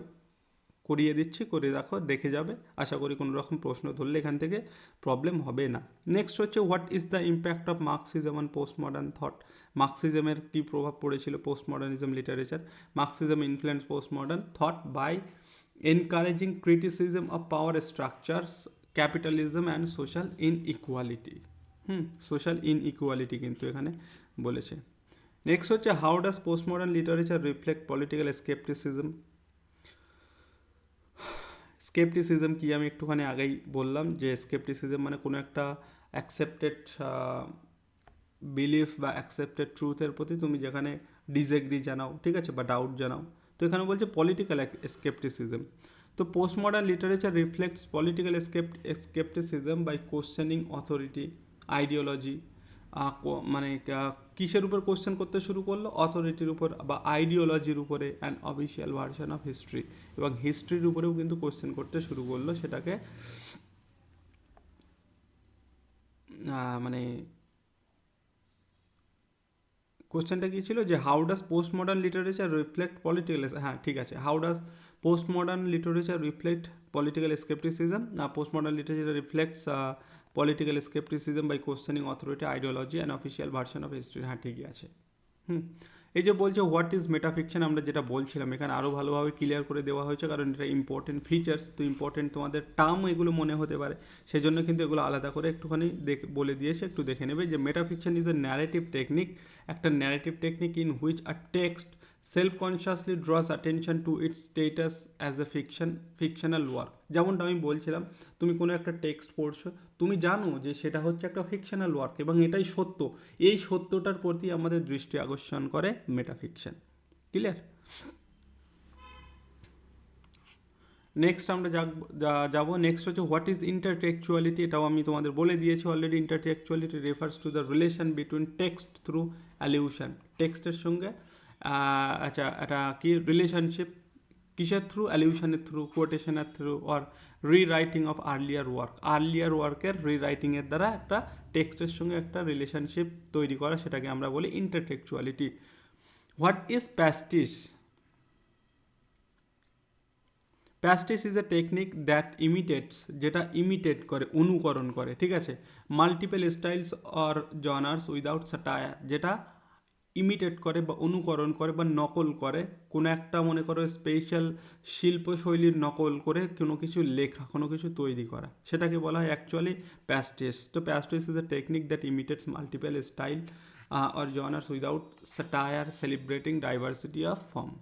করিয়ে দিচ্ছি, করে দেখো, দেখে যাবে। আশা করি কোনো রকম প্রশ্ন ধরলে এখান থেকে প্রবলেম হবে না। নেক্সট হচ্ছে what is the impact of Marxism on postmodern thought. মার্কসিজমের কী প্রভাব পড়েছিল postmodernism literature. Marxism influence post modern thought by encouraging criticism of power structures, capitalism and social inequality. Social inequality কিন্তু এখানে বলেছে। Next হচ্ছে how does post modern literature reflect political scepticism. Scepticism কি আমি একটুখানি আগেই বললাম, যে স্কেপটিসিজম মানে কোনো একটা অ্যাকসেপ্টেড বিলিফ বা অ্যাকসেপ্টেড ট্রুথের প্রতি তুমি যেখানে ডিসএগ্রি জানাও, ঠিক আছে, বা ডাউট জানাও। তো এখানে বলছে পলিটিক্যাল স্কেপটিসিজম। তো post modern literature reflects political scepticism by questioning authority, ideology, মানে কিসের উপর কোশ্চেন করতে শুরু করলো, অথরিটির উপর বা আইডিওলজির উপরে, and official version of history, এবং হিস্ট্রির উপরেও কিন্তু কোশ্চেন করতে শুরু করলো। সেটাকে মানে কোশ্চেনটা কী ছিল যে how does post modern literature reflect political, হ্যাঁ ঠিক আছে, how does post modern literature reflect political scepticism, post modern literature reflects political scepticism by questioning authority, ideology and official version of history. হ্যাঁ ঠিকই আছে। এই যে বলছে হোয়াট ইজ মেটাফিকশন, আমরা যেটা বলছিলাম এখানে আরও ভালোভাবে ক্লিয়ার করে দেওয়া হয়েছে, কারণ এটা ইম্পর্টেন্ট ফিচার্স, তো ইম্পর্টেন্ট তোমাদের টার্ম এগুলো মনে হতে পারে, সেজন্য কিন্তু এগুলো আলাদা করে একটুখানি বলে দিয়েছে, একটু দেখে নেবে। যে মেটাফিকশন ইজ এ ন্যারেটিভ টেকনিক, একটা narrative technique in which a text self consciously draws attention to its status as a fictional work. যেমনটা আমি বলছিলাম, তুমি কোনো একটা টেক্সট পড়ছো, তুমি জানো যে সেটা হচ্ছে একটা ফিকশনাল ওয়ার্ক এবং এটাই সত্য, এই সত্যটার প্রতি আমাদের দৃষ্টি আকর্ষণ করে মেটাফিকশন। ক্লিয়ার? নেক্সট আমরা যাবো, নেক্সট হচ্ছে হোয়াট ইজ ইন্টারটেকচুয়ালিটি। এটাও আমি তোমাদের বলে দিয়েছি already. Intertextuality refers to the relation between text through allusion, টেক্সটের সঙ্গে আচ্ছা একটা কি রিলেশনশিপ, কিসের থ্রু, অ্যালিউশনের থ্রু, কোটেশনের through, or rewriting of earlier work, earlier ওয়ার্কের রিরাইটিংয়ের দ্বারা একটা টেক্সটের সঙ্গে একটা রিলেশনশিপ তৈরি করা, সেটাকে আমরা বলি intertextuality. What is pastiche? Pastiche is a technique that imitates, যেটা ইমিটেট করে, অনুকরণ করে, ঠিক আছে, multiple styles or genres without satire, যেটা ইমিটেট করে বা অনুকরণ করে বা নকল করে কোনো একটা, মনে করো স্পেশাল শিল্পশৈলীর নকল করে কোনো কিছু লেখা, কোনো কিছু তৈরি করা, সেটাকে বলা হয় অ্যাকচুয়ালি প্যাস্টিস। তো pastiche is a technique that imitates multiple style or genres without satire, celebrating diversity of form.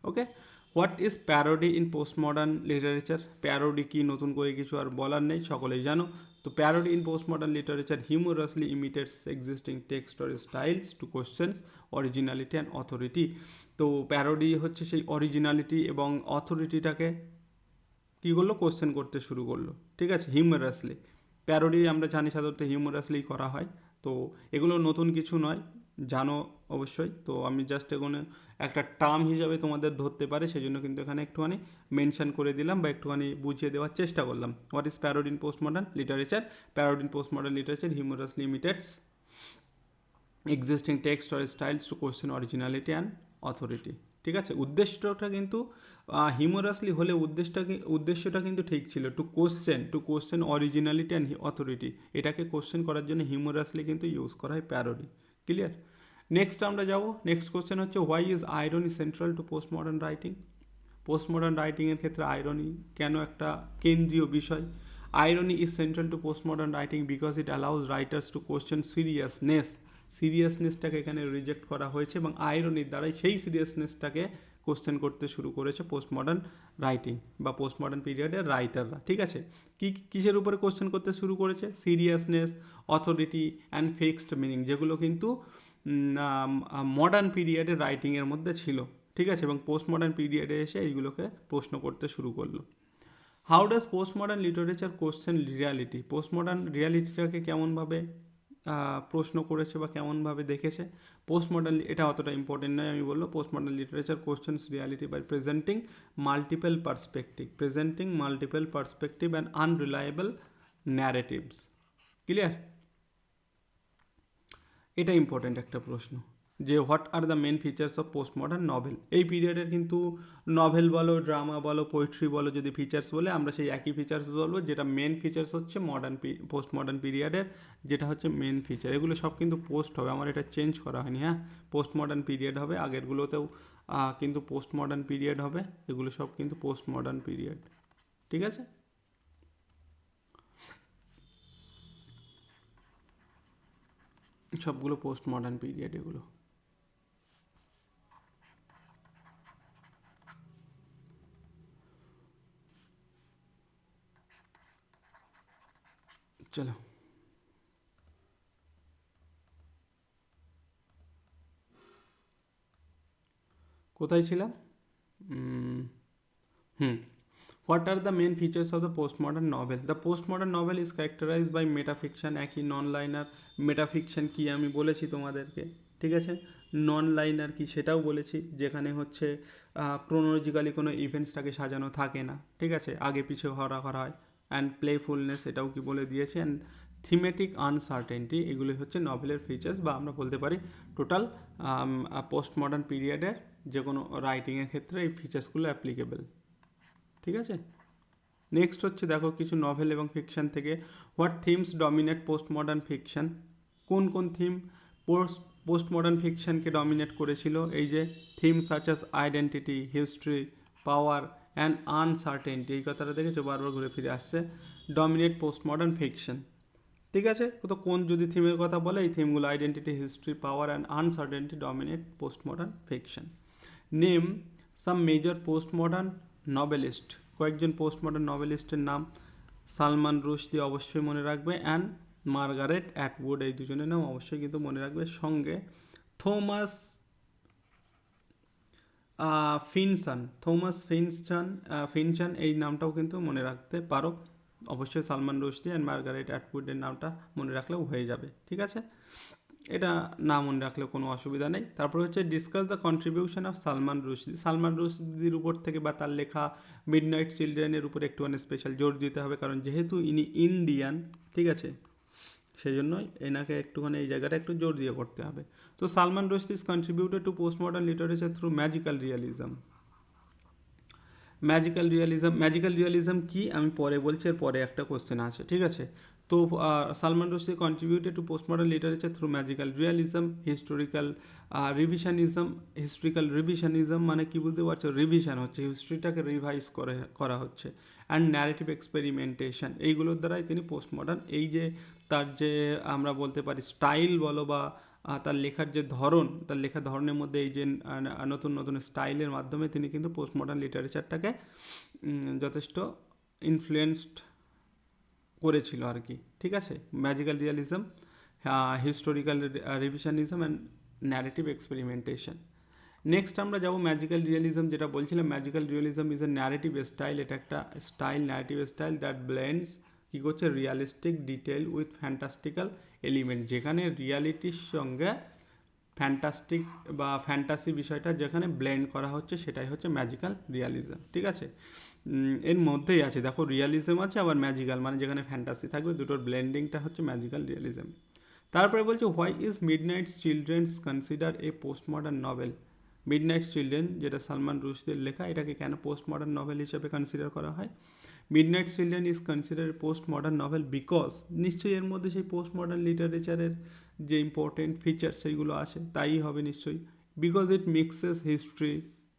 Okay, what is parody in post modern literature? Parody কি, নতুন করে কিছু আর বলার নেই, সকলেই জানো। তো parody in post modern literature humorously imitates existing text or styles to questions originality and authority. তো প্যারোডি হচ্ছে সেই অরিজিনালিটি এবং অথরিটিটাকে কী করলো, কোশ্চেন করতে শুরু করলো, ঠিক আছে, হিউমারাসলি। প্যারোডি আমরা জানি সাধারণত হিউমারাসলি করা হয়, তো এগুলো নতুন কিছু নয়, জানো অবশ্যই। তো আমি জাস্ট এখানে একটা টার্ম হিসাবে তোমাদের ধরতে পারে সেই জন্য কিন্তু এখানে একটুখানি মেনশন করে দিলাম বা একটুখানি বুঝিয়ে দেওয়ার চেষ্টা করলাম। What is parody in post modern literature? Parody in post modern literature humorously imitates existing text or styles to question originality and authority. ঠিক আছে, উদ্দেশ্যটা কিন্তু হিউমারাসলি হলে উদ্দেশ্যটা কিন্তু ঠিক ছিল, to question originality and authority, এটাকে কোশ্চেন করার জন্য হিউমারাসলি কিন্তু ইউজ করা হয় প্যারোডি। ক্লিয়ার? নেক্সট আমরা যাবো, নেক্সট কোশ্চেন হচ্ছে why is irony central to post modern writing? Postmodern রাইটিংয়ের ক্ষেত্রে আয়রনি কেন একটা কেন্দ্রীয় বিষয়? Irony is central to post modern writing because it allows writers to question সিরিয়াসনেসটাকে এখানে রিজেক্ট করা হয়েছে এবং আয়রনির দ্বারাই সেই সিরিয়াসনেসটাকে কোশ্চেন করতে শুরু করেছে পোস্ট মডার্ন রাইটিং বা পোস্ট মডার্ন পিরিয়ডের রাইটাররা। ঠিক আছে, কিসের উপরে কোশ্চেন করতে শুরু করেছে? Seriousness, authority and fixed meaning, যেগুলো কিন্তু মডার্ন পিরিয়ডের রাইটিংয়ের মধ্যে ছিল। ঠিক আছে, এবং পোস্ট মডার্ন পিরিয়ডে এসে এইগুলোকে প্রশ্ন করতে শুরু করলো। How does post modern literature question reality? Postmodern রিয়ালিটিটাকে কেমনভাবে প্রশ্ন করেছে বা কেমনভাবে দেখেছে? পোস্ট মডার্ন, এটা অতটা ইম্পর্টেন্ট নয়, আমি বললো post modern literature questions reality by multiple presenting perspective and unreliable narratives. Clear? এটা ইম্পর্টেন্ট একটা প্রশ্ন যে what are the main features of post modern novel. এই পিরিয়ডের কিন্তু নভেল বলো, ড্রামা বলো, পোয়েট্রি বলো, যদি ফিচার্স বলে আমরা সেই একই ফিচার্স বলবো, যেটা মেন ফিচার্স হচ্ছে পোস্ট মডার্ন পিরিয়ডের, যেটা হচ্ছে মেন ফিচার। এগুলো সব কিন্তু পোস্ট হবে, আমার এটা চেঞ্জ করা হয়নি। হ্যাঁ, পোস্ট মডার্ন পিরিয়ড হবে, আগেরগুলোতেও কিন্তু পোস্ট মডার্ন পিরিয়ড হবে, এগুলো সব কিন্তু পোস্ট মডার্ন পিরিয়ড। ঠিক আছে, সবগুলো পোস্ট মডার্ন পিরিয়ড এগুলো। চলো। কোথায় ছিলাম? হুম What are the main features of the postmodern novel? The postmodern novel is characterized by metafiction, একই নন লাইনার। মেটাফিকশন কি আমি বলেছি তোমাদেরকে, ঠিক আছে। নন লাইনার কি সেটাও বলেছি, যেখানে হচ্ছে ক্রোনোলজিক্যালি কোনো ইভেন্টসটাকে সাজানো থাকে না, ঠিক আছে, আগে পিছে করা হয়। অ্যান্ড প্লেফুলনেস এটাও কি বলে দিয়েছি। অ্যান্ড থিমেটিক আনসার্টেনটি, এগুলি হচ্ছে নভেলের ফিচার্স, বা আমরা বলতে পারি টোটাল পোস্ট মডার্ন পিরিয়ডের যে কোনো রাইটিংয়ের ক্ষেত্রে এই ফিচার্সগুলো অ্যাপ্লিকেবল, ঠিক আছে। নেক্সট হচ্ছে দেখো কিছু নভেল এবং ফিকশন থেকে what themes dominate post modern fiction. কোন কোন থিম পোস্ট মডার্ন ফিকশনকে ডমিনেট করেছিল? এই যে theme such us identity, history, power and uncertainty, এই কথাটা দেখেছো বারবার ঘুরে ফিরে আসছে, ডমিনেট পোস্ট মডার্ন ফিকশন, ঠিক আছে। তো কোন যদি থিমের কথা বলে, এই থিমগুলো identity, history, power and uncertainty dominate post modern fiction. Name some major postmodern novelist, কয়েকজন পোস্ট মডার্ন নভেলিস্টের নাম। সালমান রুশদি অবশ্যই মনে রাখবে, অ্যান্ড মার্গারেট অ্যাটউড, এই দুজনের নাম অবশ্যই কিন্তু মনে রাখবে। সঙ্গে থমাস ফিনচন এই নামটাও কিন্তু মনে রাখতে পারো। অবশ্যই সালমান রুশদি অ্যান্ড মার্গারেট অ্যাটউডের নামটা মনে রাখলেও হয়ে যাবে, ঠিক আছে। এটা না মনে রাখলেও কোনো অসুবিধা নেই। তারপর হচ্ছে discuss the contribution of Salman Rushdie. Salman রুশদির উপর থেকে বা তার লেখা মিডনাইট চিলড্রেনের উপর একটুখানি স্পেশাল জোর দিতে হবে, কারণ যেহেতু ইনি ইন্ডিয়ান, ঠিক আছে, সেই জন্যই এনাকে একটুখানি এই জায়গাটা একটু জোর দিয়ে করতে হবে। তো Salman Rushdie is contributed to post modern literature through magical realism. Magical realism কি আমি পরে বলছি, এর পরে একটা কোশ্চেন আছে, ঠিক আছে। তো Salman Rushdie contributed to post modern literature through magical realism, historical revisionism মানে কি বুঝতে পারছো? রিভিশন হচ্ছে হিস্ট্রিটাকে রিভাইজ করা হচ্ছে, অ্যান্ড ন্যারেটিভ এক্সপেরিমেন্টেশন, এইগুলোর দ্বারাই তিনি পোস্ট মডার্ন, এই যে তার যে আমরা বলতে পারি স্টাইল বলো বা তার লেখার যে ধরন, তার লেখার ধরনের মধ্যে এই যে নতুন নতুন স্টাইলের মাধ্যমে তিনি কিন্তু পোস্ট মডার্ন লিটারেচারটাকে যথেষ্ট ইনফ্লুয়েন্সড করেছিল আর কি, ঠিক আছে। Magical realism, historical revisionism and narrative experimentation. Next আমরা যাবো ম্যাজিক্যাল রিয়ালিজম, যেটা বলছিলাম magical realism is a narrative style, এটা একটা style, narrative style that blends কী করছে realistic detail with fantastical element, যেখানে রিয়ালিটির সঙ্গে ফ্যান্টাস্টিক বা ফ্যান্টাসি বিষয়টা যেখানে ব্লেন্ড করা হচ্ছে, সেটাই হচ্ছে ম্যাজিক্যাল রিয়ালিজম, ঠিক আছে। এর মধ্যেই আছে দেখো রিয়ালিজম আছে আবার ম্যাজিক্যাল, মানে যেখানে ফ্যান্টাসি থাকবে, দুটোর ব্লেন্ডিংটা হচ্ছে ম্যাজিক্যাল রিয়ালিজম। তারপরে বলছে why is midnight children's consider A post modern novel. Midnight children যেটা সালমান রুশদির লেখা, এটাকে কেন পোস্ট মডার্ন নভেল হিসেবে কনসিডার করা হয়? Midnight children is consider post modern novel because, নিশ্চয়ই এর মধ্যে সেই পোস্ট মডার্ন লিটারেচারের যে ইম্পর্টেন্ট ফিচার সেইগুলো আছে, তাই হবে নিশ্চয়ই। Because it mixes history,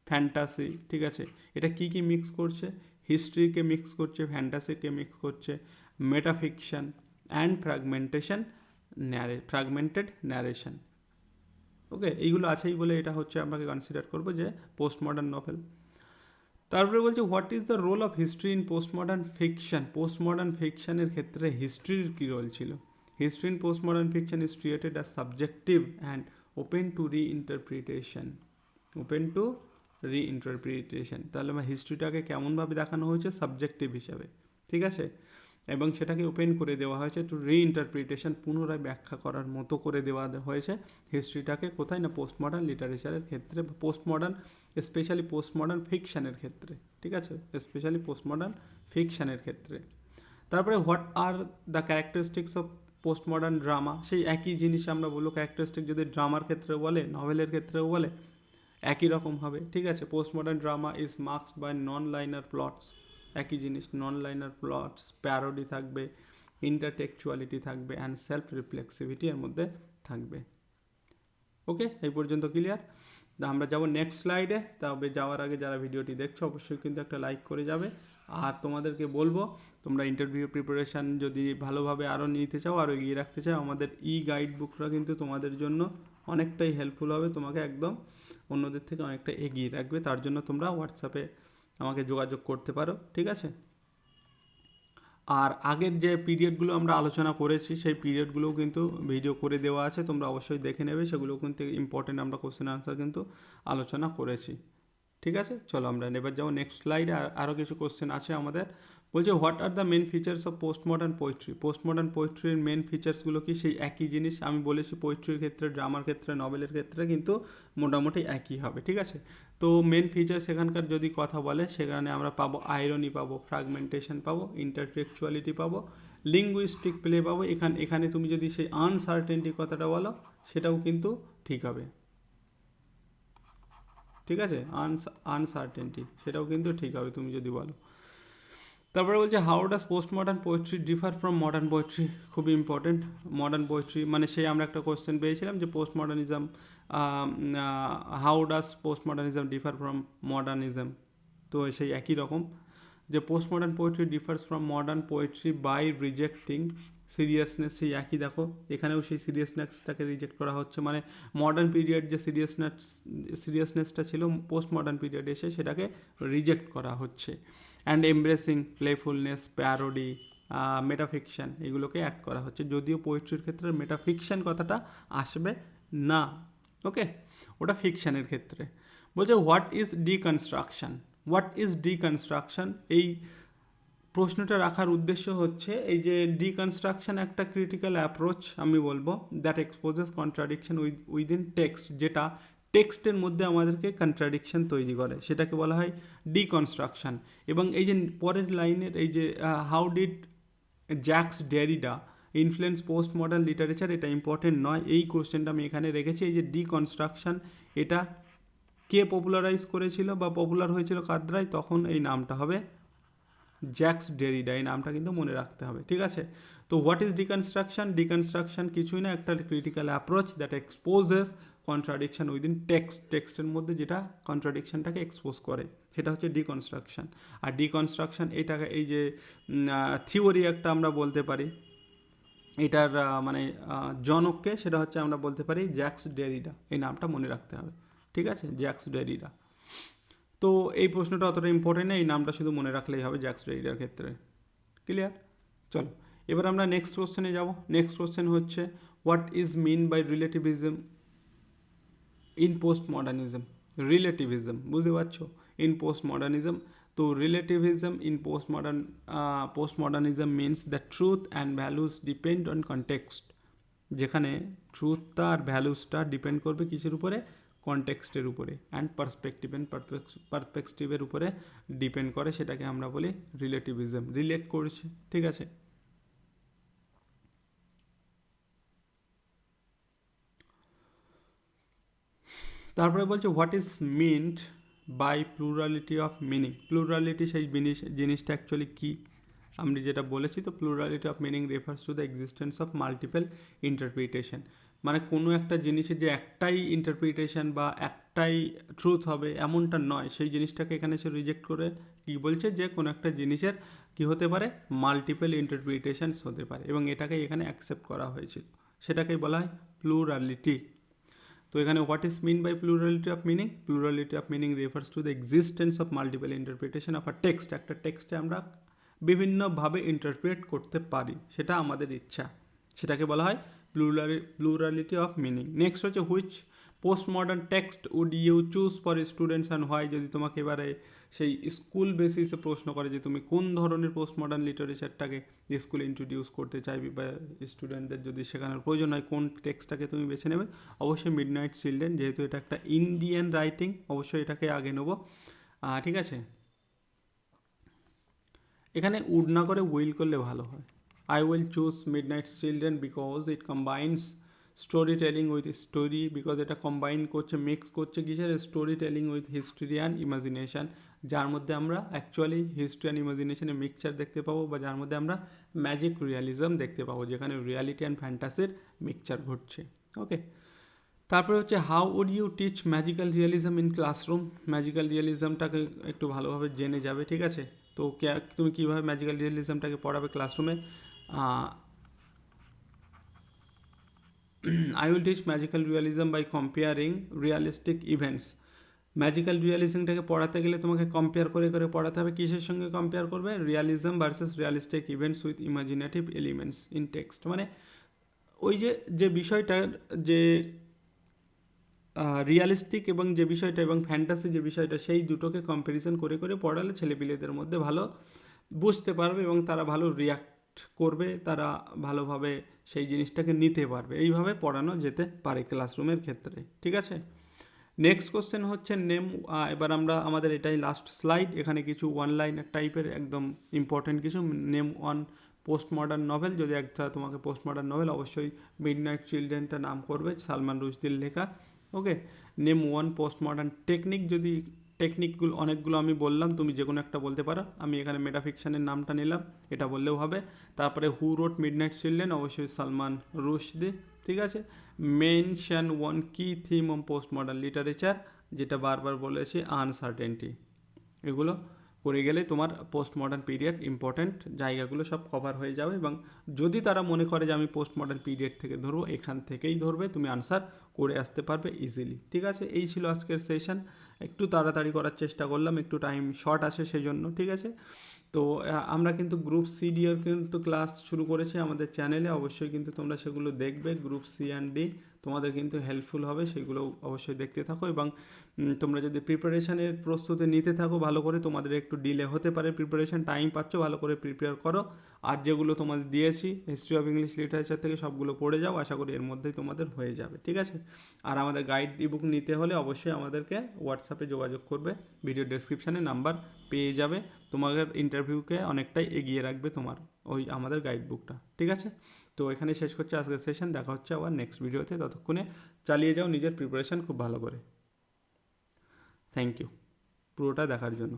fantasy, ঠিক আছে। এটা কি কি মিক্স করছে? হিস্ট্রিকে মিক্স করছে, ফ্যান্টাসিকে মিক্স করছে, মেটাফিকশন অ্যান্ড ফ্র্যাগমেন্টেড ন্যারেশন। ওকে, এইগুলো আছেই বলে এটা হচ্ছে আমাকে কনসিডার করবো যে পোস্ট মডার্ন নভেল। তারপরে বলছে what is the role of history in post modern fiction. Post modern ফিকশনের ক্ষেত্রে হিস্ট্রির কী রোল ছিল? History in post modern fiction is treated as subjective and open to reinterpretation. তাহলে আমার হিস্ট্রিটাকে কেমনভাবে দেখানো হয়েছে? সাবজেক্টিভ হিসাবে, ঠিক আছে, এবং সেটাকে ওপেন করে দেওয়া হয়েছে টু রিইন্টারপ্রিটেশন, পুনরায় ব্যাখ্যা করার মতো করে দেওয়া হয়েছে হিস্ট্রিটাকে। কোথায় না পোস্ট মডার্ন লিটারেচারের ক্ষেত্রে, post modern specially post modern ফিকশানের ক্ষেত্রে, ঠিক আছে, স্পেশালি পোস্ট মডার্ন ফিকশানের ক্ষেত্রে। তারপরে what are the characteristics of post modern drama, সেই একই জিনিস আমরা বলবো ক্যারেক্টারিস্টিক, যদি ড্রামার ক্ষেত্রেও বলে নভেলের ক্ষেত্রেও বলে একই রকম হবে, ঠিক আছে। Post modern drama is marked by non linear plots, একই জিনিস, নন লাইনার প্লটস, প্যারোডি থাকবে, ইন্টারটেকচুয়ালিটি থাকবে অ্যান্ড সেলফ রিফ্লেক্সিভিটি এর মধ্যে থাকবে। ওকে, এই পর্যন্ত ক্লিয়ার। আমরা যাব নেক্সট স্লাইডে। তবে যাওয়ার আগে যারা ভিডিওটি দেখছো অবশ্যই কিন্তু একটা লাইক করে যাবে। আর তোমাদেরকে বলবো, তোমরা ইন্টারভিউ প্রিপারেশান যদি ভালোভাবে আরও নিতে চাও, আরও এগিয়ে রাখতে চাও, আমাদের গাইড বুকটা কিন্তু তোমাদের জন্য অনেকটাই হেল্পফুল হবে, তোমাকে একদম অন্যদের থেকে অনেকটা এগিয়ে রাখবে। তার জন্য তোমরা হোয়াটসঅ্যাপে আমাকে যোগাযোগ করতে পারো, ঠিক আছে। আর আগের যে পিরিয়ডগুলো আমরা আলোচনা করেছি সেই পিরিয়ডগুলোও কিন্তু ভিডিও করে দেওয়া আছে, তোমরা অবশ্যই দেখে নেবে, সেগুলো কিন্তু ইম্পর্টেন্ট আমরা কোশ্চেন আনসার কিন্তু আলোচনা করেছি। ঠিক আছে, চলো আমরা এবার যাবো নেক্সট স্লাইডে। আরও কিছু কোশ্চেন আছে আমাদের। বলছে what are the main features of post modern poetry. Post modern পোয়েট্রির মেন ফিচার্সগুলো কি? সেই একই জিনিস আমি বলেছি, পোয়েট্রির ক্ষেত্রে, ড্রামার ক্ষেত্রে, নভেলের ক্ষেত্রে কিন্তু মোটামুটি একই হবে। ঠিক আছে, তো মেন ফিচার্স এখানকার যদি কথা বলে, সেখানে আমরা পাবো আইরনি, পাবো ফ্র্যাগমেন্টেশন, পাবো ইন্টারটেক্সচুয়ালিটি, পাবো লিঙ্গুইস্টিক প্লে, পাবো। এখানে তুমি যদি সেই আনসার্টেনটি কথাটা বলো, সেটাও কিন্তু ঠিক হবে। ঠিক আছে, আনসার্টেনটি সেটাও কিন্তু ঠিক হবে তুমি যদি বলো। তারপরে বলছে how does post modern poetry differ from modern poetry. খুবই ইম্পর্টেন্ট মডার্ন পোয়েট্রি, মানে সেই আমরা একটা কোয়েশ্চেন পেয়েছিলাম যে post modernism, how does post modernism differ from modernism. তো সেই একই রকম যে post modern poetry differs from modern poetry by rejecting seriousness. সেই একই দেখো, এখানেও সেই সিরিয়াসনেসটাকে রিজেক্ট করা হচ্ছে, মানে মডার্ন পিরিয়ড যে সিরিয়াসনেসটা ছিল পোস্ট মডার্ন পিরিয়ডে এসে সেটাকে রিজেক্ট করা হচ্ছে। অ্যান্ড এমব্রেসিং প্লেফুলনেস, প্যারোডি, মেটাফিকশন, এগুলোকে অ্যাড করা হচ্ছে, যদিও পোয়েট্রির ক্ষেত্রে মেটাফিকশন কথাটা আসবে না। ওকে, ওটা ফিকশানের ক্ষেত্রে। বলছে what is deconstruction. What is deconstruction, এই প্রশ্নটা রাখার উদ্দেশ্য হচ্ছে এই যে ডিকনস্ট্রাকশন একটা ক্রিটিক্যাল অ্যাপ্রোচ আমি বলবো, that exposes contradiction within text, যেটা টেক্সটের মধ্যে আমাদেরকে কন্ট্রাডিকশন তৈরি করে, সেটাকে বলা হয় ডিকনস্ট্রাকশন। এবং এই যে পরের লাইনের এই যে how did Jacques Derrida influence post modern literature, এটা ইম্পর্টেন্ট নয়, এই কোশ্চেনটা আমি এখানে রেখেছি। এই যে ডিকনস্ট্রাকশন, এটা কে পপুলারাইজ করেছিল বা পপুলার হয়েছিল কার দ্বারাই, তখন এই নামটা হবে জ্যাক্স ডেরিডা, এই নামটা কিন্তু মনে রাখতে হবে। ঠিক আছে, তো হোয়াট ইজ ডিকনস্ট্রাকশন? ডিকনস্ট্রাকশন কিছুই না, একটা critical approach that exposes contradiction within টেক্সটের মধ্যে যেটা কন্ট্রাডিকশনটাকে এক্সপোজ করে, সেটা হচ্ছে ডিকনস্ট্রাকশন। আর ডিকনস্ট্রাকশন এটাকে এই যে থিওরি একটা আমরা বলতে পারি, এটার মানে জনককে, সেটা হচ্ছে আমরা বলতে পারি জ্যাক্স ডেরিডা, এই নামটা মনে রাখতে হবে। ঠিক আছে, জ্যাক্স ডেরিডা। তো এই প্রশ্নটা অতটা ইম্পর্টেন্ট না, এই নামটা শুধু মনে রাখলেই হবে জ্যাক্স ডেরিডার ক্ষেত্রে। ক্লিয়ার? চলো এবার আমরা নেক্সট কোশ্চেনে যাব। নেক্সট কোশ্চেন হচ্ছে what is mean by relativism in post modernism. Relativism বুঝতে পারছো, ইন পোস্ট মডার্নিজম। তো relativism in post modernism means the truth and values depend on context, যেখানে ট্রুথটা আর ভ্যালুসটা ডিপেন্ড করবে কিসের উপরে? কনটেক্সটের উপরে, অ্যান্ড পার্সপেক্টিভের উপরে ডিপেন্ড করে, সেটাকে আমরা বলি রিলেটিভিজম। রিলেট করছে, ঠিক আছে। তারপরে বলছে what is meant by plurality of meaning. Plurality সেই জিনিসটা অ্যাকচুয়ালি কী আমি যেটা বলেছি, তো plurality of meaning refers to the existence of multiple interpretation, মানে কোনো একটা জিনিসের যে একটাই ইন্টারপ্রিটেশন বা একটাই ট্রুথ হবে এমনটা নয়, সেই জিনিসটাকে এখানে সে রিজেক্ট করে কী বলছে, যে কোনো একটা জিনিসের কী হতে পারে? মাল্টিপল ইন্টারপ্রিটেশনস হতে পারে, এবং এটাকে এখানে অ্যাকসেপ্ট করা হয়েছিল, সেটাকেই বলা হয় প্লুরালিটি। তো এখানে what is mean by plurality of meaning? Plurality of meaning refers to the existence of multiple interpretation of a text. একটা টেক্সটে আমরা বিভিন্নভাবে ইন্টারপ্রেট করতে পারি, সেটা আমাদের ইচ্ছা, সেটাকে বলা হয় প্লুরালিটি অফ মিনিং। নেক্সট হচ্ছে which post modern text would you choose for students and why. যদি তোমাকে এবারে সেই স্কুল বেসিসে প্রশ্ন করে যে তুমি কোন ধরনের পোস্ট মডার্ন লিটারেচারটাকে স্কুলে ইন্ট্রোডিউস করতে চাইবে বা স্টুডেন্টদের যদি শেখানোর প্রয়োজন হয়, কোন টেক্সটটাকে তুমি বেছে নেবে? অবশ্যই মিডনাইট চিলড্রেন, যেহেতু এটা একটা ইন্ডিয়ান রাইটিং, অবশ্যই এটাকে আগে নেব। ঠিক আছে, এখানে উড না করে উইল করলে ভালো হয়। I will choose midnight children because it combines story telling with story, because এটা কম্বাইন করছে, মিক্স করছে কিসের? Story telling with history and ইমাজিনেশান, যার মধ্যে আমরা অ্যাকচুয়ালি হিস্ট্রি অ্যান্ড ইমাজিনেশনের মিক্সচার দেখতে পাবো, বা যার মধ্যে আমরা ম্যাজিক রিয়ালিজম দেখতে পাবো, যেখানে রিয়ালিটি অ্যান্ড ফ্যান্টাসির মিক্সচার ঘটছে। ওকে, তারপরে হচ্ছে how would you teach magical realism in classroom. Magical রিয়ালিজমটাকে একটু ভালোভাবে জেনে যাবে, ঠিক আছে। তো তুমি কীভাবে ম্যাজিক্যাল রিয়ালিজমটাকে পড়াবে ক্লাসরুমে? I will teach magical realism by comparing realistic events magical রিয়ালিজমটাকে পড়াতে গেলে তোমাকে কম্পেয়ার করে করে পড়াতে হবে। কিসের সঙ্গে কম্পেয়ার করবে? Realism versus realistic events with imaginative elements in text. মানে ওই যে বিষয়টার যে রিয়ালিস্টিক এবং যে বিষয়টা এবং ফ্যান্টাসি যে বিষয়টা, সেই দুটোকে কম্প্যারিজন করে করে পড়ালে ছেলেপিলেদের মধ্যে ভালো বুঝতে পারবে এবং তারা ভালো রিয়াক্ট করবে, তারা ভালোভাবে সেই জিনিসটাকে নিতে পারবে। এইভাবে পড়ানো যেতে পারে ক্লাসরুমের ক্ষেত্রে, ঠিক আছে। নেক্সট কোশ্চেন হচ্ছে নেম। এবার আমরা আমাদের এটাই লাস্ট স্লাইড, এখানে কিছু ওয়ান লাইনার টাইপের একদম ইম্পর্টেন্ট কিছু। Name one post modern novel, যদি একটা তোমাকে পোস্ট মডার্ন নভেল, অবশ্যই মিডনাইট চিলড্রেনটা নাম করবে, সালমান রুশদির লেখা। Okay, name one post modern technique, যদি টেকনিকগুলো অনেকগুলো আমি বললাম, তুমি যে কোনো একটা বলতে পারো। আমি এখানে মেটাফিকশনের নামটা নিলাম, এটা বললেও হবে। তারপরে হু রোট মিডনাইট চিলড্রেন, অবশ্যই সালমান রুশদি, ঠিক আছে। মেনশন ওয়ান কি theme of post modern literature, যেটা বারবার বলেছি, আনসার্টেনটি। এগুলো করে গেলে তোমার পোস্ট মডার্ন পিরিয়ড ইম্পর্ট্যান্ট জায়গাগুলো সব কভার হয়ে যাবে। এবং যদি তারা মনে করে যে আমি পোস্ট মডার্ন পিরিয়ড থেকে ধরবো, এখান থেকেই ধরবে, তুমি আনসার করে আসতে পারবে ইজিলি, ঠিক আছে। এই ছিল আজকের সেশন, একটু তাড়াতাড়ি করার চেষ্টা করলাম, একটু টাইম শর্ট আসে সেই জন্য, ঠিক আছে। তো আমরা কিন্তু গ্রুপ সি ডি এর কিন্তু ক্লাস শুরু করেছি আমাদের চ্যানেলে, অবশ্যই কিন্তু তোমরা সেগুলো দেখবে। গ্রুপ সি অ্যান্ড ডি তোমাদের কিন্তু হেল্পফুল হবে, সেগুলো অবশ্যই দেখতে থাকো। এবং তোমরা যদি প্রিপারেশানের প্রস্তুতি নিতে থাকো ভালো করে, তোমাদের একটু ডিলে হতে পারে প্রিপারেশান, টাইম পাচ্ছ, ভালো করে প্রিপেয়ার করো। আর যেগুলো তোমাদের দিয়েছি হিস্ট্রি অফ ইংলিশ লিটারেচার থেকে, সবগুলো পড়ে যাও, আশা করি এর মধ্যেই তোমাদের হয়ে যাবে, ঠিক আছে। আর আমাদের গাইড ইবুক নিতে হলে অবশ্যই আমাদেরকে হোয়াটসঅ্যাপে যোগাযোগ করবে, ভিডিও ডেসক্রিপশানে নাম্বার পেয়ে যাবে। তোমাদের ইন্টারভিউকে অনেকটাই এগিয়ে রাখবে তোমার ওই আমাদের গাইড বুকটা, ঠিক আছে। তো এখানে শেষ করছে আজকের সেশন, দেখা হচ্ছে আবার নেক্সট ভিডিওতে। ততক্ষণে চালিয়ে যাও নিজের প্রিপারেশান খুব ভালো করে। থ্যাংক ইউ পুরোটা দেখার জন্য।